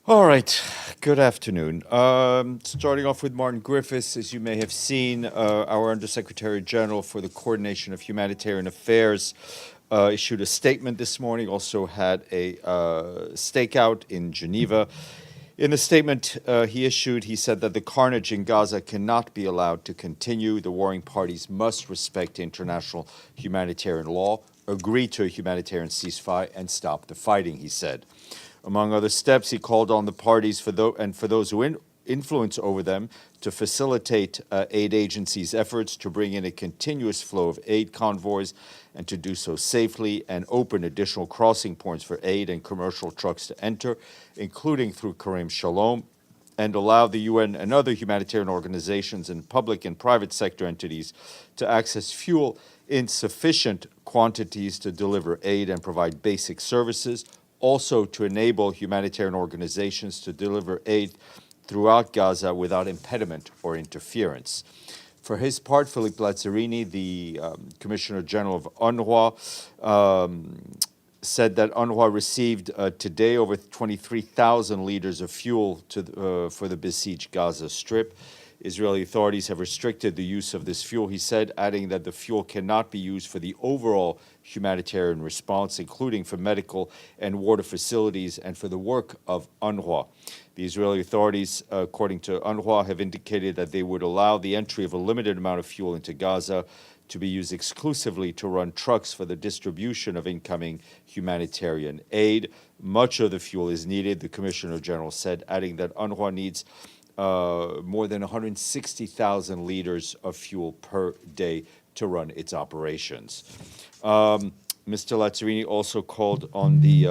All right. Good afternoon. Starting off with Martin Griffiths, as you may have seen, our Undersecretary General for the Coordination of Humanitarian Affairs issued a statement this morning, also had a stakeout in Geneva. In the statement he issued, he said that the carnage in Gaza cannot be allowed to continue. The warring parties must respect international humanitarian law, agree to a humanitarian ceasefire, and stop the fighting, he said. Among other steps, he called on the parties for those who influence over them to facilitate aid agencies' efforts to bring in a continuous flow of aid convoys and to do so safely and open additional crossing points for aid and commercial trucks to enter, including through Kerem Shalom, and allow the UN and other humanitarian organizations and public and private sector entities to access fuel in sufficient quantities to deliver aid and provide basic services, also to enable humanitarian organizations to deliver aid throughout Gaza without impediment or interference. For his part, Philippe Lazzarini, the Commissioner General of UNRWA, said that UNRWA received today over 23,000 liters of fuel for the besieged Gaza Strip. Israeli authorities have restricted the use of this fuel, he said, adding that the fuel cannot be used for the overall humanitarian response, including for medical and water facilities and for the work of UNRWA. The Israeli authorities, according to UNRWA, have indicated that they would allow the entry of a limited amount of fuel into Gaza to be used exclusively to run trucks for the distribution of incoming humanitarian aid. Much of the fuel is needed, the Commissioner General said, adding that UNRWA needs more than 160,000 liters of fuel per day to run its operations. Mr. Lazzarini also called on the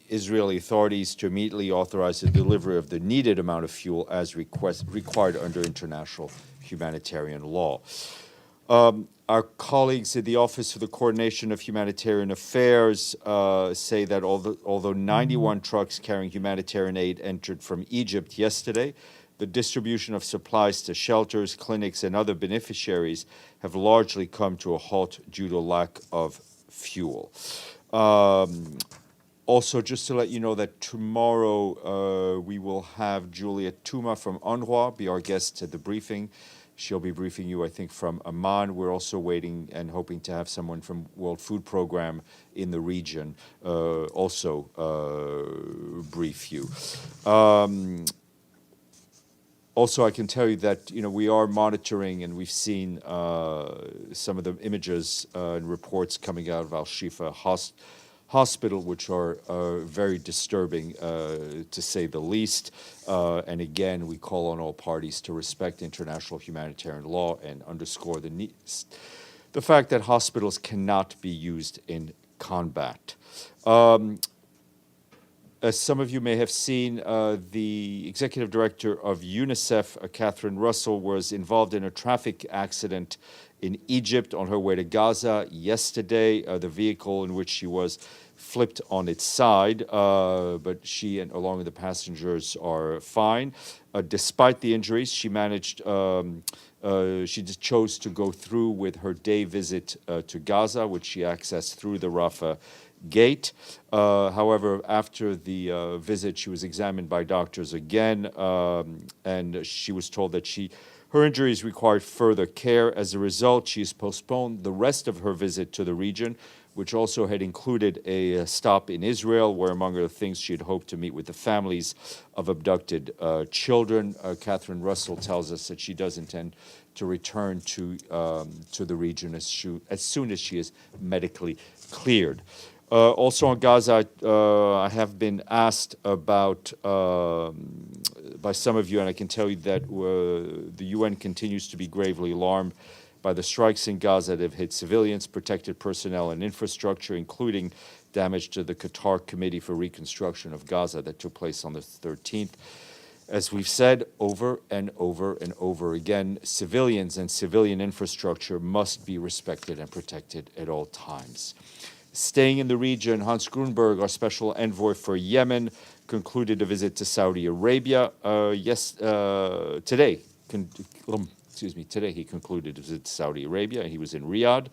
Israeli authorities to immediately authorize the delivery of the needed amount of fuel as required under international humanitarian law. Our colleagues at the Office for the Coordination of Humanitarian Affairs say that although 91 trucks carrying humanitarian aid entered from Egypt yesterday, the distribution of supplies to shelters, clinics, and other beneficiaries have largely come to a halt due to lack of fuel. Also, just to let you know that tomorrow we will have Juliet Touma from UNRWA be our guest at the briefing. She'll be briefing you, I think, from Amman. We're also waiting and hoping to have someone from World Food Program in the region also brief you. Also, I can tell you that we are monitoring, and we've seen some of the images and reports coming out of Al-Shifa Hospital, which are very disturbing, to say the least. And again, we call on all parties to respect international humanitarian law and underscore the fact that hospitals cannot be used in combat. As some of you may have seen, the executive director of UNICEF, Catherine Russell, was involved in a traffic accident in Egypt on her way to Gaza yesterday. The vehicle in which she was flipped on its side, but she and along with the passengers are fine. Despite the injuries, she managed, she just chose to go through with her day visit to Gaza, which she accessed through the Rafah gate. However, after the visit, she was examined by doctors again, and she was told that her injuries required further care. As a result, she has postponed the rest of her visit to the region, which also had included a stop in Israel, where, among other things, she had hoped to meet with the families of abducted children. Catherine Russell tells us that she does intend to return to the region as soon as she is medically cleared. Also on Gaza, I have been asked about by some of you, and I can tell you that the UN continues to be gravely alarmed by the strikes in Gaza that have hit civilians, protected personnel, and infrastructure, including damage to the Qatar Committee for Reconstruction of Gaza that took place on the 13th. As we've said over and over and over again, civilians and civilian infrastructure must be respected and protected at all times. Staying in the region, Hans Grunberg, our special envoy for Yemen, concluded a visit to Saudi Arabia today. today he concluded his visit to Saudi Arabia. He was in Riyadh.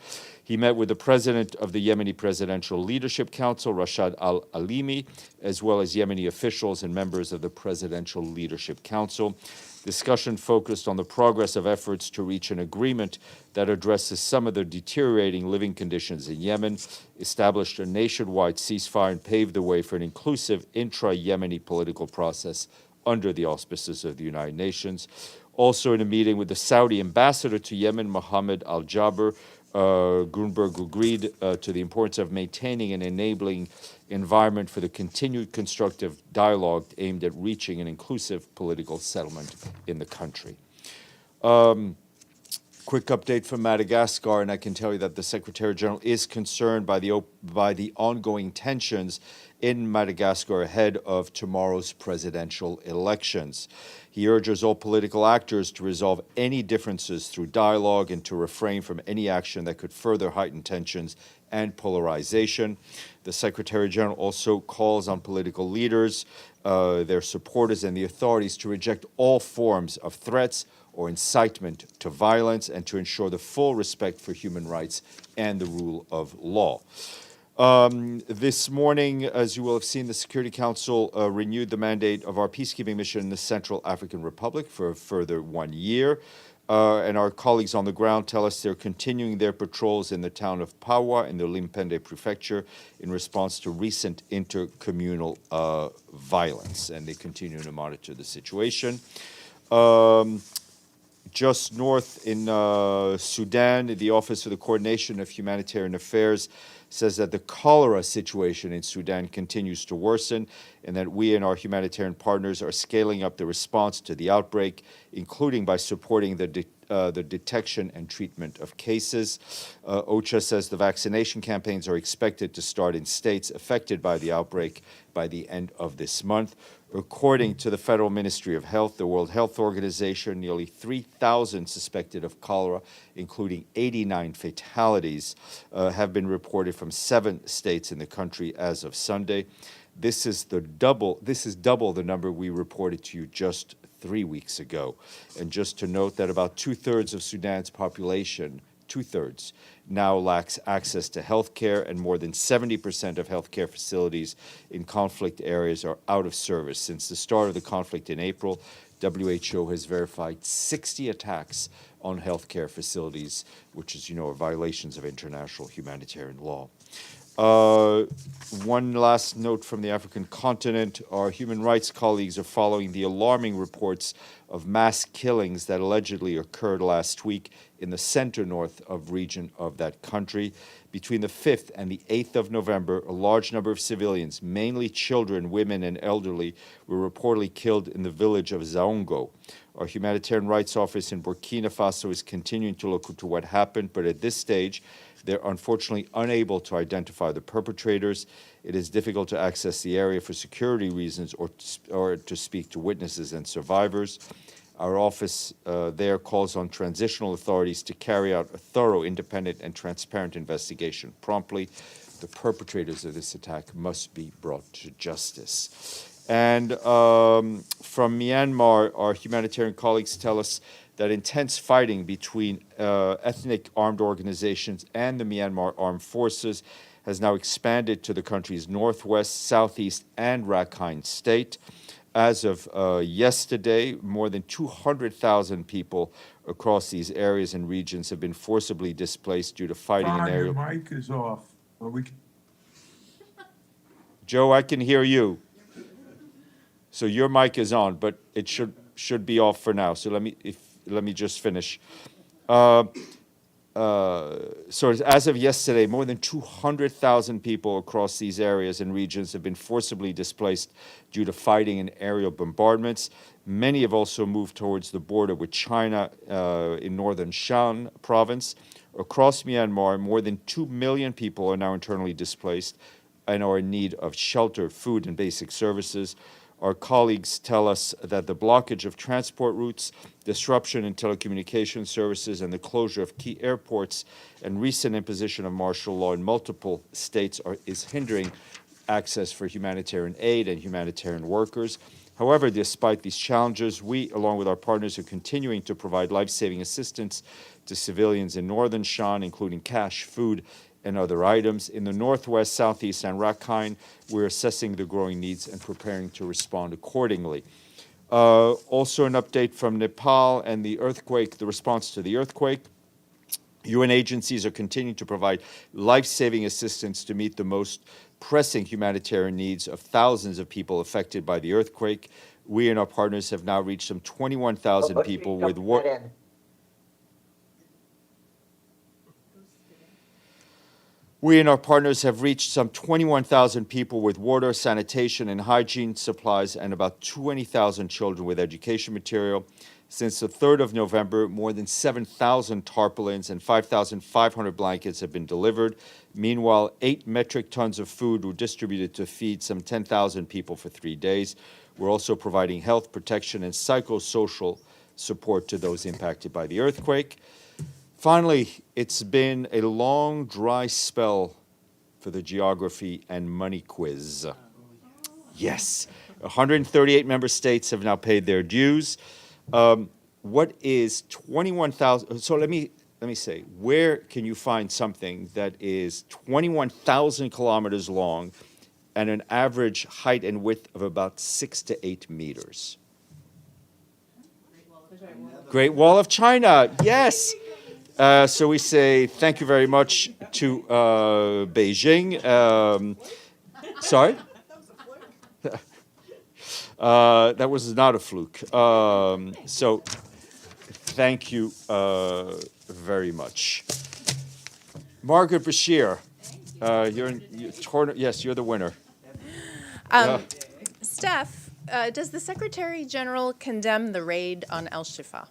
He met with the president of the Yemeni Presidential Leadership Council, Rashad al-Alimi, as well as Yemeni officials and members of the Presidential Leadership Council. Discussion focused on the progress of efforts to reach an agreement that addresses some of the deteriorating living conditions in Yemen, established a nationwide ceasefire, and paved the way for an inclusive intra-Yemeni political process under the auspices of the United Nations. Also in a meeting with the Saudi ambassador to Yemen, Mohammed Al-Jaber, Grunberg agreed to the importance of maintaining an enabling environment for the continued constructive dialogue aimed at reaching an inclusive political settlement in the country. Quick update from Madagascar, and I can tell you that the Secretary General is concerned by the ongoing tensions in Madagascar ahead of tomorrow's presidential elections. He urges all political actors to resolve any differences through dialogue and to refrain from any action that could further heighten tensions and polarization. The Secretary General also calls on political leaders, their supporters, and the authorities to reject all forms of threats or incitement to violence and to ensure the full respect for human rights and the rule of law. This morning, as you will have seen, the Security Council renewed the mandate of our peacekeeping mission in the Central African Republic for a further 1 year. And our colleagues on the ground tell us they're continuing their patrols in the town of Pawa in the Limpende prefecture in response to recent intercommunal violence, and they continue to monitor the situation. Just north in Sudan, the Office for the Coordination of Humanitarian Affairs says that the cholera situation in Sudan continues to worsen and that we and our humanitarian partners are scaling up the response to the outbreak, including by supporting the detection and treatment of cases. OCHA says the vaccination campaigns are expected to start in states affected by the outbreak by the end of this month. According to the Federal Ministry of Health, the World Health Organization, nearly 3,000 suspected of cholera, including 89 fatalities, have been reported from 7 states in the country as of Sunday. This is double the number we reported to you just 3 weeks ago. And just to note that about 2/3 of Sudan's population, 2/3, now lacks access to health care, and more than 70% of healthcare facilities in conflict areas are out of service. Since the start of the conflict in April, WHO has verified 60 attacks on healthcare facilities, which, as you know, are violations of international humanitarian law. One last note from the African continent. Our human rights colleagues are following the alarming reports of mass killings that allegedly occurred last week in the center-north region of that country. Between the 5th and the 8th of November, a large number of civilians, mainly children, women, and elderly, were reportedly killed in the village of Zaongo. Our Humanitarian Rights Office in Burkina Faso is continuing to look into what happened, but at this stage, they're unfortunately unable to identify the perpetrators. It is difficult to access the area for security reasons or to speak to witnesses and survivors. Our office there calls on transitional authorities to carry out a thorough, independent, and transparent investigation promptly. The perpetrators of this attack must be brought to justice. And from Myanmar, our humanitarian colleagues tell us that intense fighting between ethnic armed organizations and the Myanmar armed forces has now expanded to the country's northwest, southeast, and Rakhine state. As of yesterday, more than 200,000 people across these areas and regions have been forcibly displaced due to fighting in areas. Your mic is off. Joe, I can hear you. So your mic is on, but it should be off for now. So let me just finish. So as of yesterday, more than 200,000 people across these areas and regions have been forcibly displaced due to fighting and aerial bombardments. Many have also moved towards the border with China in northern Shan province. Across Myanmar, more than 2 million people are now internally displaced and are in need of shelter, food, and basic services. Our colleagues tell us that the blockage of transport routes, disruption in telecommunication services, and the closure of key airports and recent imposition of martial law in multiple states is hindering access for humanitarian aid and humanitarian workers. However, despite these challenges, we, along with our partners, are continuing to provide life-saving assistance to civilians in northern Shan, including cash, food, and other items. In the northwest, southeast, and Rakhine, we're assessing the growing needs and preparing to respond accordingly. Also, an update from Nepal and the earthquake, the response to the earthquake. UN agencies are continuing to provide life-saving assistance to meet the most pressing humanitarian needs of thousands of people affected by the earthquake. We and our partners have now reached some 21,000 people with water. We and our partners have reached some 21,000 people with water, sanitation, and hygiene supplies, and about 20,000 children with education material. Since the 3rd of November, more than 7,000 tarpaulins and 5,500 blankets have been delivered. Meanwhile, 8 metric tons of food were distributed to feed some 10,000 people for 3 days. We're also providing health protection and psychosocial support to those impacted by the earthquake. Finally, it's been a long, dry spell for the geography and money quiz. Yes, 138 member states have now paid their dues. What is 21,000? So let me say, where can you find something that is 21,000 kilometers long and an average height and width of about 6 to 8 meters? Great Wall of China, yes. So we say thank you very much to Beijing. Sorry? That was not a fluke. So thank you very much. Margaret Bashir, you're the winner. Steph, does the Secretary General condemn the raid on El Shifa?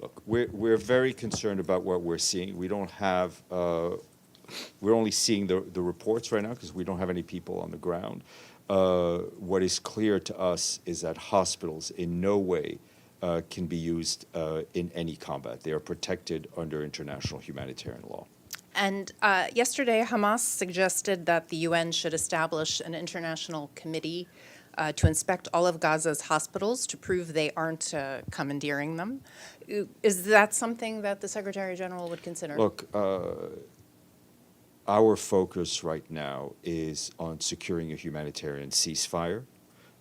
Look, we're very concerned about what we're seeing. We don't have, we're only seeing the reports right now because we don't have any people on the ground. What is clear to us is that hospitals in no way can be used in any combat. They are protected under international humanitarian law. And yesterday, Hamas suggested that the UN should establish an international committee to inspect all of Gaza's hospitals to prove they aren't commandeering them. Is that something that the Secretary General would consider? Look, our focus right now is on securing a humanitarian ceasefire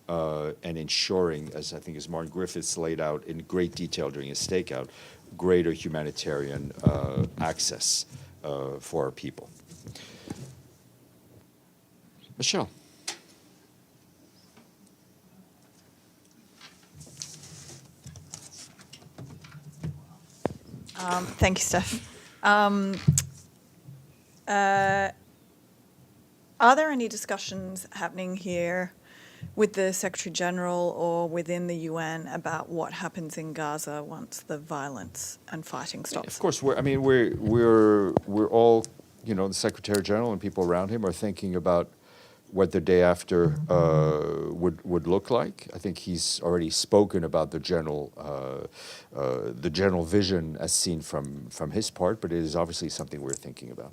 and ensuring, as I think as Martin Griffiths laid out in great detail during his stakeout, greater humanitarian access for our people. Michelle. Thank you, Steph. Are there any discussions happening here with the Secretary General or within the UN about what happens in Gaza once the violence and fighting stops? Of course, we're all, the Secretary General and people around him are thinking about what the day after would look like. I think he's already spoken about the general vision as seen from his part, but it is obviously something we're thinking about.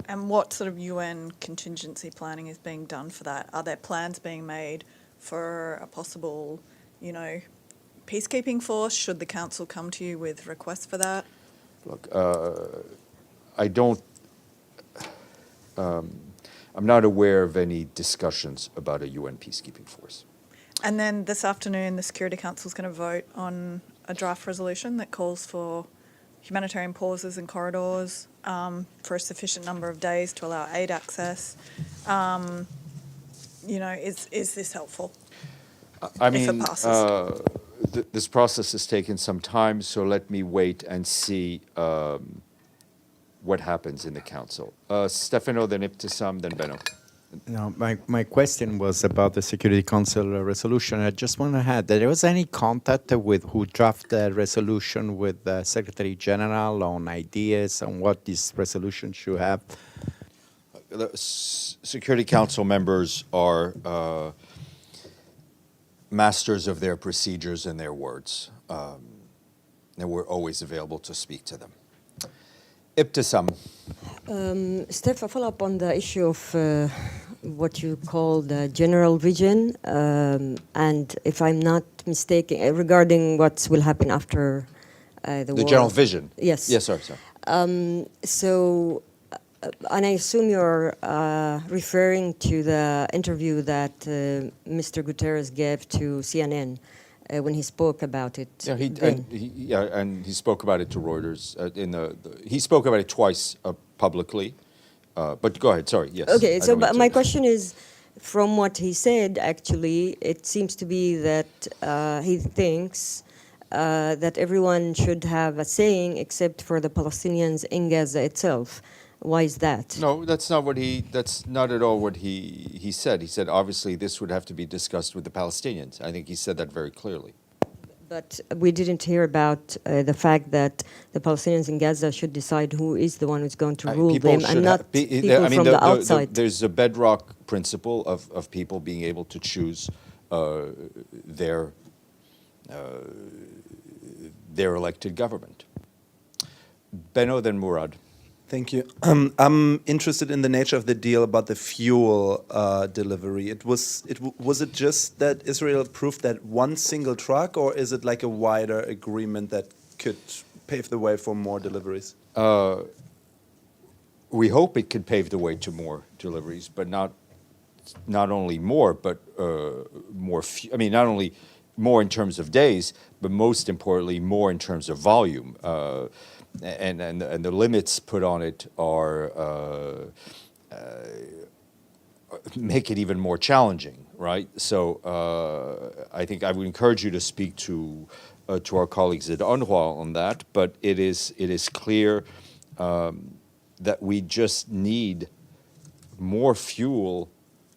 And what sort of UN contingency planning is being done for that? Are there plans being made for a possible, peacekeeping force? Should the Council come to you with requests for that? Look, I'm not aware of any discussions about a UN peacekeeping force. And then this afternoon, the Security Council is going to vote on a draft resolution that calls for humanitarian pauses and corridors for a sufficient number of days to allow aid access. Is this helpful? I mean, if it passes? This process has taken some time, so let me wait and see what happens in the Council. Stefano, then Ibtisam, then Benno. No, my question was about the Security Council resolution. I just want to add that there was any contact with who drafted the resolution with the Secretary General on ideas on what this resolution should have? The Security Council members are masters of their procedures and their words, and we're always available to speak to them. Ibtisam. Steph, a follow-up on the issue of what you call the general vision, and if I'm not mistaken, regarding what will happen after the war. General vision. Yes. Yes, sorry. And I assume you're referring to the interview that Mr. Guterres gave to CNN when he spoke about it. Yeah, and he spoke about it to Reuters. He spoke about it twice publicly. But go ahead. Sorry. Yes. Okay. So, but my question is, from what he said, actually, it seems to be that he thinks that everyone should have a saying except for the Palestinians in Gaza itself. Why is that? No, that's not at all what he said. He said, obviously, this would have to be discussed with the Palestinians. I think he said that very clearly. But we didn't hear about the fact that the Palestinians in Gaza should decide who is the one who's going to rule them and not people from the outside. There's a bedrock principle of people being able to choose their elected government. Benno, then Murad. Thank you. I'm interested in the nature of the deal about the fuel delivery. Was it just that Israel approved that one single truck, or is it like a wider agreement that could pave the way for more deliveries? We hope it could pave the way to more deliveries, but not only more, but more. Not only more in terms of days, but most importantly, more in terms of volume. And the limits put on it are make it even more challenging, right? So I think I would encourage you to speak to our colleagues at UNRWA on that. But it is clear that we just need more fuel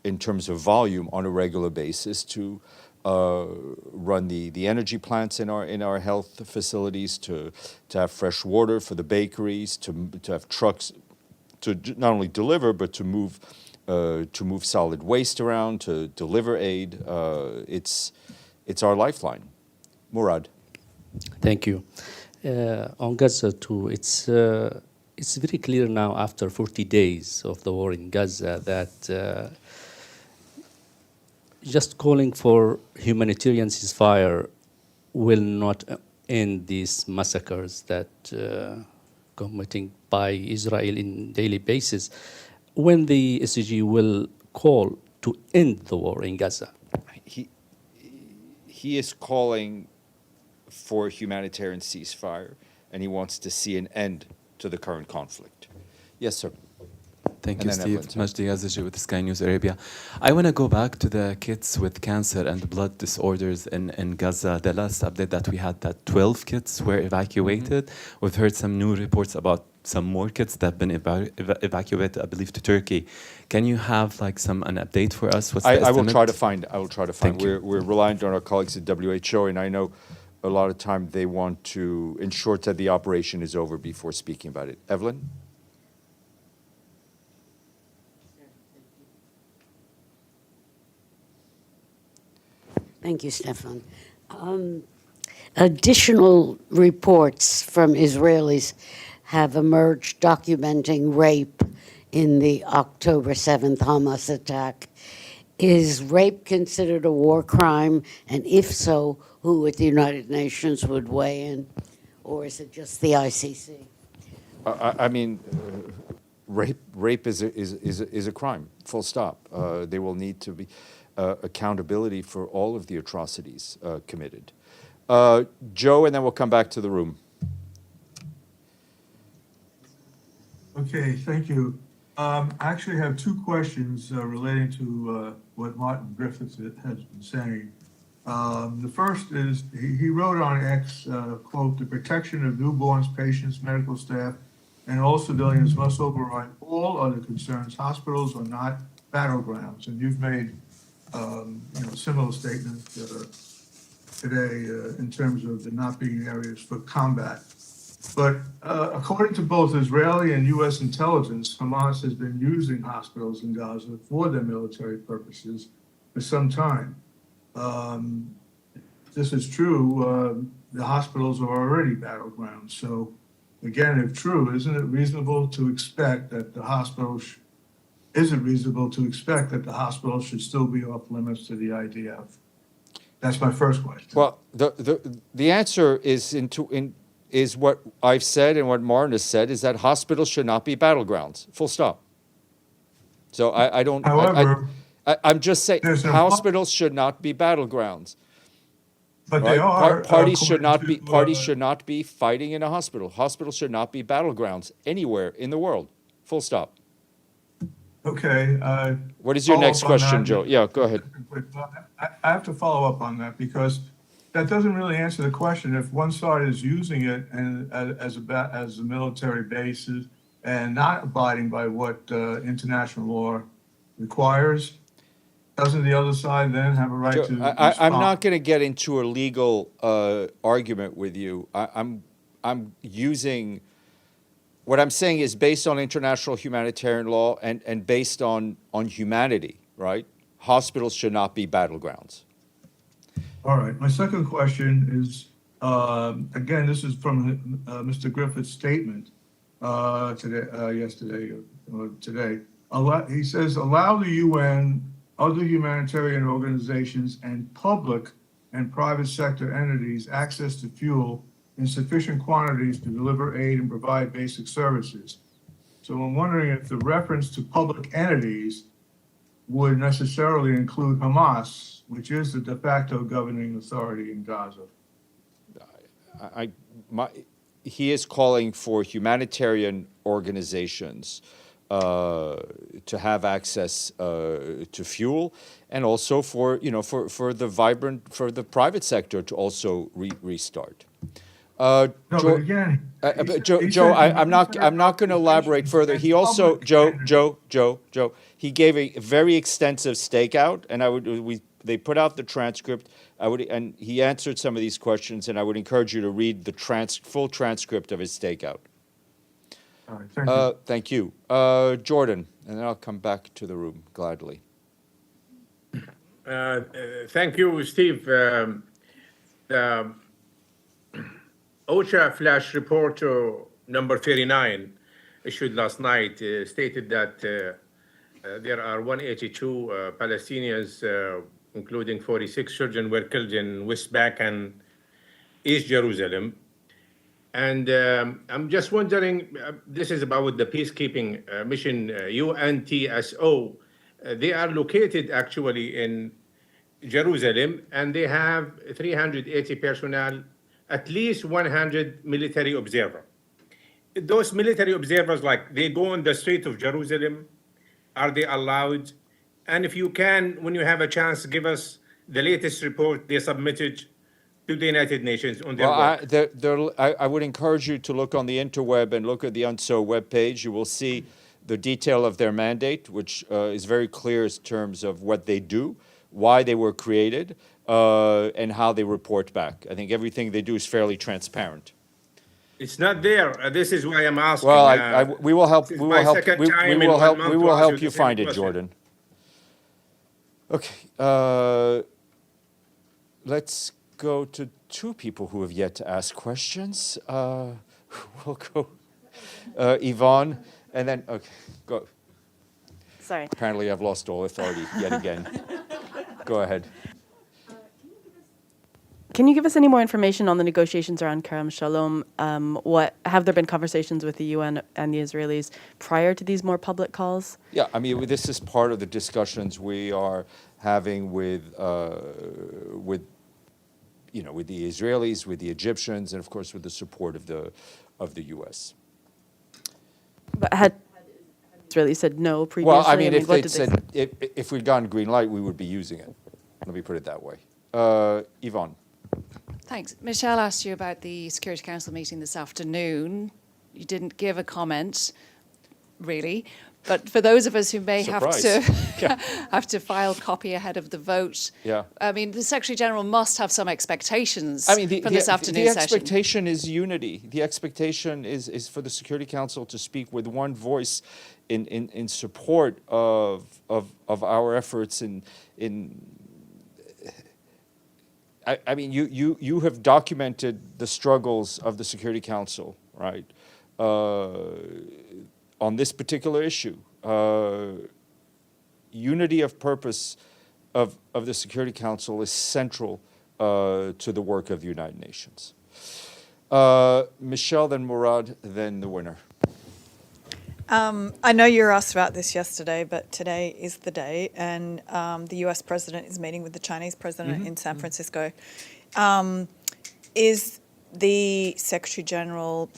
in terms of volume on a regular basis to run the energy plants in our health facilities, to have fresh water for the bakeries, to have trucks to not only deliver but to move solid waste around, to deliver aid. It's our lifeline. Murad. Thank you. On Gaza too, it's very clear now after 40 days of the war in Gaza that just calling for humanitarian ceasefire will not end these massacres that committing by Israel in daily basis. When the SCG will call to end the war in Gaza? He is calling for a humanitarian ceasefire, and he wants to see an end to the current conflict. Yes, sir. Thank you, Steve. Majdi Yazaji with Sky News Arabia. I want to go back to the kids with cancer and blood disorders in Gaza. The last update that we had, that 12 kids were evacuated. Mm-hmm. We've heard some new reports about some more kids that have been evacuated, I believe, to Turkey. Can you have an update for us? What's the estimate? I will try to find. We're reliant on our colleagues at WHO, and I know a lot of time they want to ensure that the operation is over before speaking about it. Evelyn? Thank you, Stéphane. Additional reports from Israelis have emerged documenting rape in the October 7th Hamas attack. Is rape considered a war crime? And if so, who at the United Nations would weigh in? Or is it just the ICC? Rape is a crime, full stop. There will need to be accountability for all of the atrocities committed. Joe, and then we'll come back to the room. Okay, thank you. I actually have two questions relating to what Martin Griffiths has been saying. The first is, he wrote on X, quote, "The protection of newborns, patients, medical staff, and all civilians must override all other concerns. Hospitals are not battlegrounds." And you've made similar statement today in terms of the not being areas for combat. But according to both Israeli and U.S. intelligence, Hamas has been using hospitals in Gaza for their military purposes for some time. This is true. The hospitals are already battlegrounds. So again, if true, isn't it reasonable to expect that the hospital, is it reasonable to expect that the hospital should still be off limits to the IDF? That's my first question. Well, the answer is what I've said and what Martin has said, is that hospitals should not be battlegrounds, full stop. So I don't, However, I'm just saying, there's no- hospitals should not be battlegrounds. But they Right? are. Parties should not according be, to, parties should not be fighting in a hospital. Hospitals should not be battlegrounds anywhere in the world, full stop. Okay. What is your follow next up on question, that. Joe? Yeah, go ahead. I have to follow up on that because that doesn't really answer the question. If one side is using it and as a military basis and not abiding by what international law requires, doesn't the other side then have a right Joe, to I'm respond? not going to get into a legal argument with you. I'm using, what I'm saying is based on international humanitarian law and based on humanity, right? Hospitals should not be battlegrounds. All right. My second question is, again, this is from Mr. Griffiths' statement yesterday or today. He says, allow the UN, other humanitarian organizations, and public and private sector entities access to fuel in sufficient quantities to deliver aid and provide basic services. So I'm wondering if the reference to public entities would necessarily include Hamas, which is the de facto governing authority in Gaza. He is calling for humanitarian organizations to have access to fuel, and also for the private sector to also restart. No, but again, Joe, I'm not going to elaborate further. He also, Joe, he gave a very extensive stakeout, and they put out the transcript. And he answered some of these questions, and I would encourage you to read the full transcript of his stakeout. All right, thank you. Thank you, Jordan, and then I'll come back to the room gladly. Thank you, Steve. OCHA flash report number 39 issued last night stated that there are 182 Palestinians, including 46 children, were killed in West Bank and East Jerusalem. And I'm just wondering, this is about the peacekeeping mission, UNTSO. They are located actually in Jerusalem, and they have 380 personnel, at least 100 military observers. Those military observers, like, they go on the street of Jerusalem. Are they allowed? And if you can, when you have a chance, give us the latest report they submitted to the United Nations on their work. I would encourage you to look on the interweb and look at the UNTSO webpage. You will see the detail of their mandate, which is very clear in terms of what they do, why they were created, and how they report back. I think everything they do is fairly transparent. It's not there. This is why I'm asking. Well, we will help. We will help you find it, Jordan. Okay. Let's go to two people who have yet to ask questions. We'll go, Yvonne, and then go. Sorry. Apparently, I've lost all authority yet again. Go ahead. Can you give us any more information on the negotiations around Kerem Shalom? Have there been conversations with the UN and the Israelis prior to these more public calls? Yeah, I mean, this is part of the discussions we are having with the Israelis, with the Egyptians, and of course with the support of the U.S. But had Israelis said no previously? Well, I mean, if they'd said if we'd gotten green light, we would be using it. Let me put it that way. Yvonne. Thanks. Michelle asked you about the Security Council meeting this afternoon. You didn't give a comment, really. But for those of us who may have to file copy ahead of the vote, I mean, the Secretary General must have some expectations from this afternoon's session. The expectation is unity. The expectation is for the Security Council to speak with one voice in support of our efforts I mean, you have documented the struggles of the Security Council, right? On this particular issue, unity of purpose of the Security Council is central to the work of the United Nations. Michelle, then Murad, then the winner. I know you were asked about this yesterday, but today is the day, and the US president is meeting with the Chinese president in San Francisco. Is the Secretary General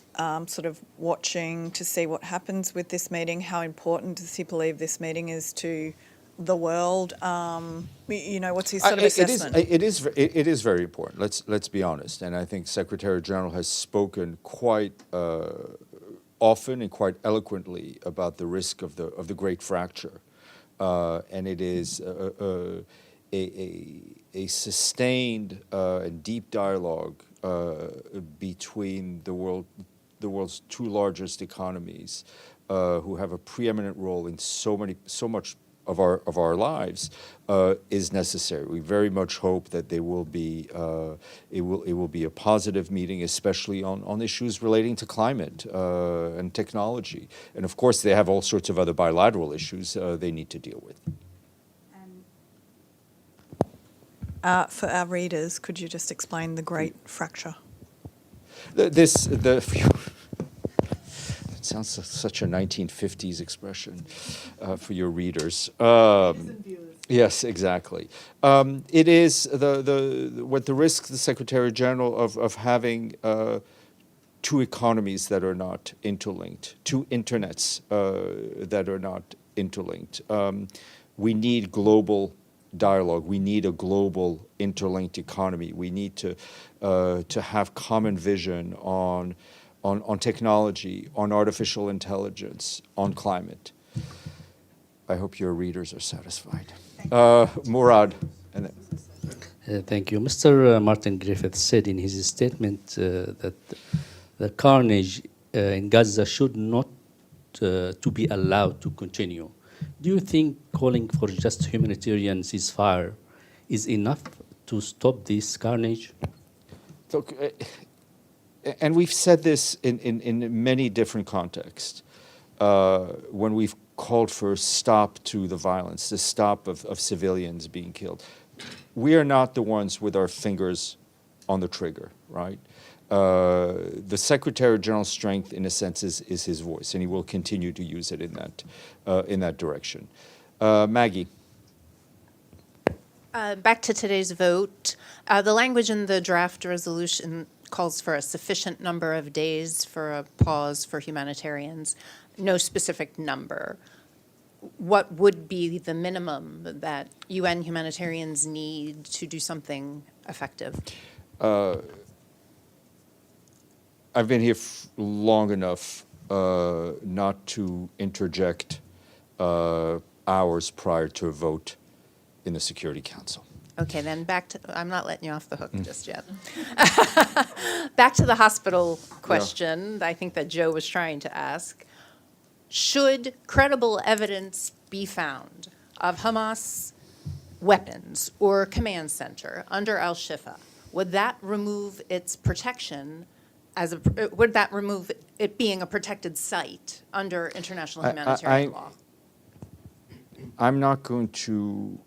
sort of watching to see what happens with this meeting? How important does he believe this meeting is to the world? What's his sort of assessment? It is very important. Let's be honest, and I think Secretary General has spoken quite often and quite eloquently about the risk of the great fracture, and it is a sustained and deep dialogue between the world's two largest economies, who have a preeminent role in so much of our lives, is necessary. We very much hope that there will be it will be a positive meeting, especially on issues relating to climate and technology, and of course they have all sorts of other bilateral issues they need to deal with. For our readers, could you just explain the great fracture? It sounds such a 1950s expression for your readers. Yes, exactly. It is what the risk, the Secretary General, of having two economies that are not interlinked, two internets that are not interlinked. We need global dialogue. We need a global interlinked economy. We need to have common vision on technology, on artificial intelligence, on climate. I hope your readers are satisfied. Murad. Thank you. Mr. Martin Griffiths said in his statement that the carnage in Gaza should not to be allowed to continue. Do you think calling for just humanitarian ceasefire is enough to stop this carnage? Look, and we've said this in many different contexts, when we've called for a stop to the violence, the stop of civilians being killed. We are not the ones with our fingers on the trigger, right? The Secretary General's strength, in a sense, is his voice, and he will continue to use it in that direction. Maggie. Back to today's vote. The language in the draft resolution calls for a sufficient number of days for a pause for humanitarians, no specific number. What would be the minimum that UN humanitarians need to do something effective? I've been here long enough not to interject hours prior to a vote in the Security Council. Okay, then I'm not letting you off the hook just yet. Back to the hospital question, I think that Joe was trying to ask. Should credible evidence be found of Hamas weapons or command center under al-Shifa, would that remove its protection would that remove it being a protected site under international humanitarian law? I'm not going to.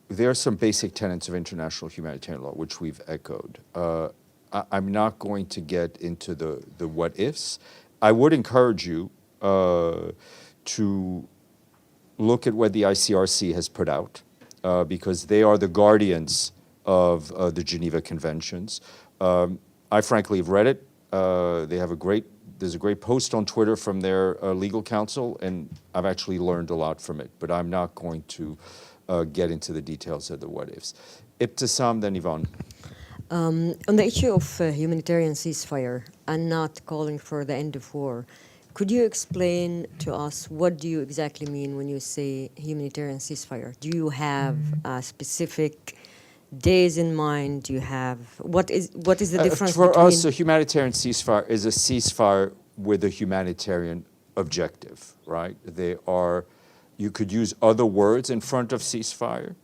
There are some basic tenets of international humanitarian law which we've echoed. I'm not going to get into the what ifs. I would encourage you to look at what the ICRC has put out, because they are the guardians of the Geneva Conventions. I frankly have read it. There's a great post on Twitter from their legal counsel, and I've actually learned a lot from it, but I'm not going to get into the details of the what-ifs. Ibtisam, then Yvonne. On the issue of humanitarian ceasefire and not calling for the end of war, could you explain to us what do you exactly mean when you say humanitarian ceasefire? Do you have specific days in mind? Do you have what is the difference for between us? A humanitarian ceasefire is a ceasefire with a humanitarian objective, right? You could use other words in front of ceasefire.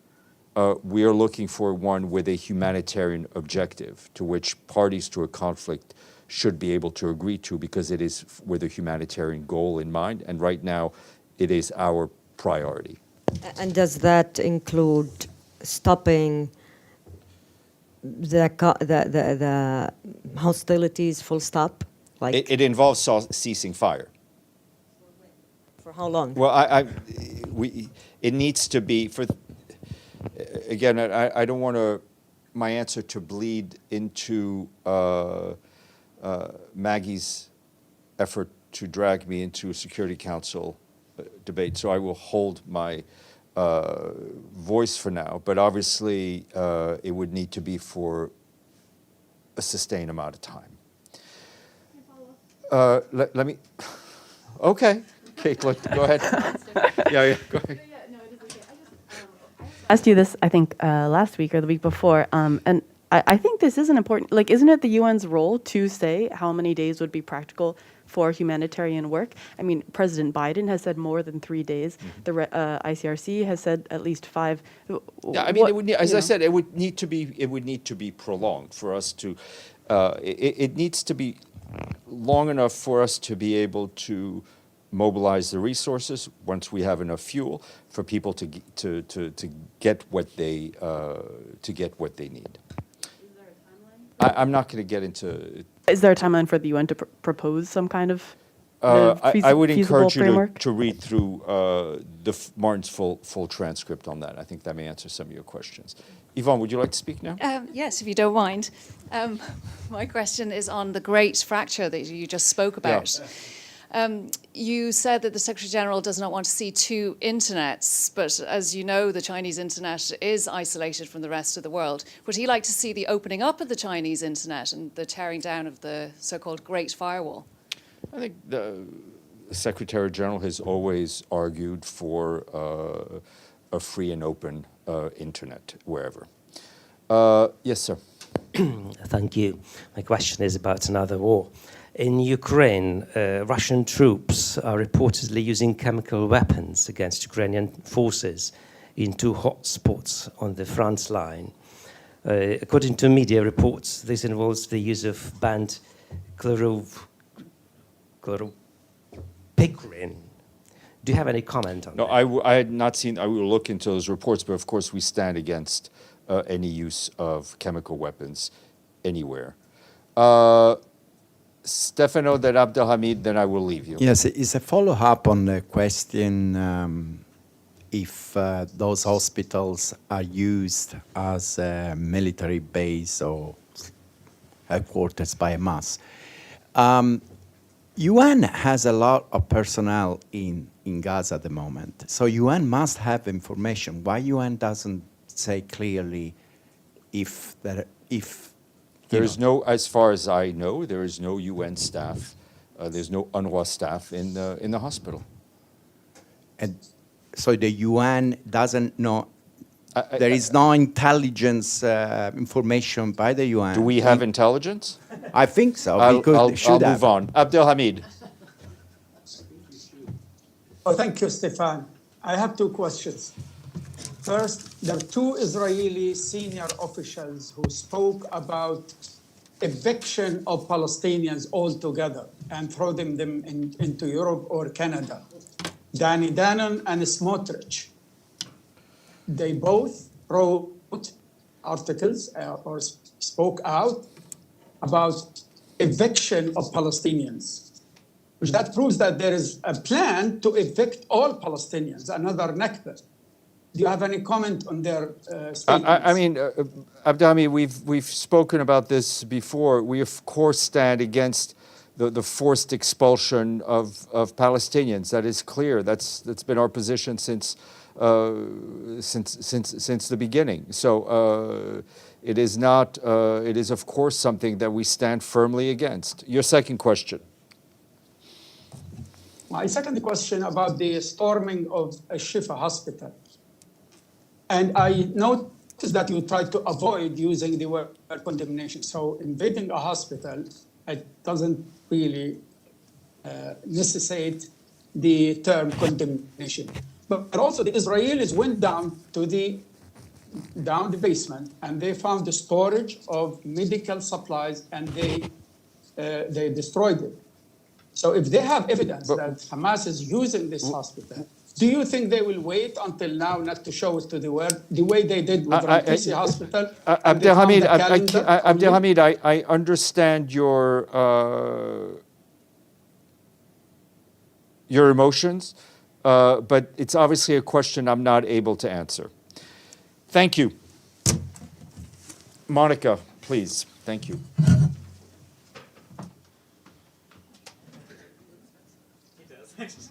We are looking for one with a humanitarian objective to which parties to a conflict should be able to agree to, because it is with a humanitarian goal in mind, and right now it is our priority. And does that include stopping the hostilities full stop? Like It involves ceasing fire. for how long? Well, it needs to be again, I don't want my answer to bleed into Maggie's effort to drag me into a Security Council debate, so I will hold my voice for now, but obviously it would need to be for a sustained amount of time. Let me, okay, Caitlin, go ahead. Yeah, go ahead. Asked you this, I think, last week or the week before, and I think this is an important, like, isn't it the UN's role to say how many days would be practical for humanitarian work? I mean, President Biden has said more than 3 days. The ICRC has said at least 5. Yeah, I mean, it would need, as I said, it would need to be prolonged for us to. It needs to be long enough for us to be able to mobilize the resources once we have enough fuel for people to get what they need. Is there a timeline? I'm not going to get into. Is there a timeline for the UN to propose some kind of I would encourage you framework? to read through Martin's full transcript on that. I think that may answer some of your questions. Yvonne, would you like to speak now? Yes, if you don't mind. My question is on the great fracture that you just spoke about. Yeah. You said that the Secretary General does not want to see two internets, but as you know, the Chinese internet is isolated from the rest of the world. Would he like to see the opening up of the Chinese internet and the tearing down of the so-called Great Firewall? I think the Secretary General has always argued for a free and open internet wherever. Yes, sir. Thank you. My question is about another war. In Ukraine, Russian troops are reportedly using chemical weapons against Ukrainian forces in 2 hotspots on the front line. According to media reports, this involves the use of banned chloropicrin. Do you have any comment on that? No, I had not seen. I will look into those reports, but of course we stand against any use of chemical weapons anywhere. Stefano, then Abdelhamid, then I will leave you. Yes, it's a follow-up on the question if those hospitals are used as a military base or headquarters by Hamas. UN has a lot of personnel in Gaza at the moment, so UN must have information. Why UN doesn't say clearly if there is no, as far as I know, there is no UN staff. There's no UNRWA staff in the hospital. And so the UN doesn't know. There is no intelligence information by the UN. Do we have intelligence? I think so. I'll move on. Abdelhamid. Oh, thank you, Stéphane. I have 2 questions. First, there are 2 Israeli senior officials who spoke about eviction of Palestinians altogether and throwing them into Europe or Canada, Danny Danon and Smotrich. They both wrote articles or spoke out about eviction of Palestinians, which that proves that there is a plan to evict all Palestinians, another Nakba. Do you have any comment on their statements? I mean, Abdelhamid, we've spoken about this before. We of course stand against the forced expulsion of Palestinians. That is clear. That's been our position since the beginning. So it is not. It is of course something that we stand firmly against. Your second question. My second question about the storming of Shifa Hospital. And I noticed that you tried to avoid using the word condemnation. So invading a hospital, it doesn't really necessitate the term condemnation. But also the Israelis went down the basement and they found the storage of medical supplies and they they destroyed it. So if they have evidence that Hamas is using this hospital, do you think they will wait until now not to show it to the world the way they did with Ramtisi Hospital? Abdelhamid, I understand your emotions, but it's obviously a question I'm not able to answer. Thank you. Monica, please. Thank you. Thanks.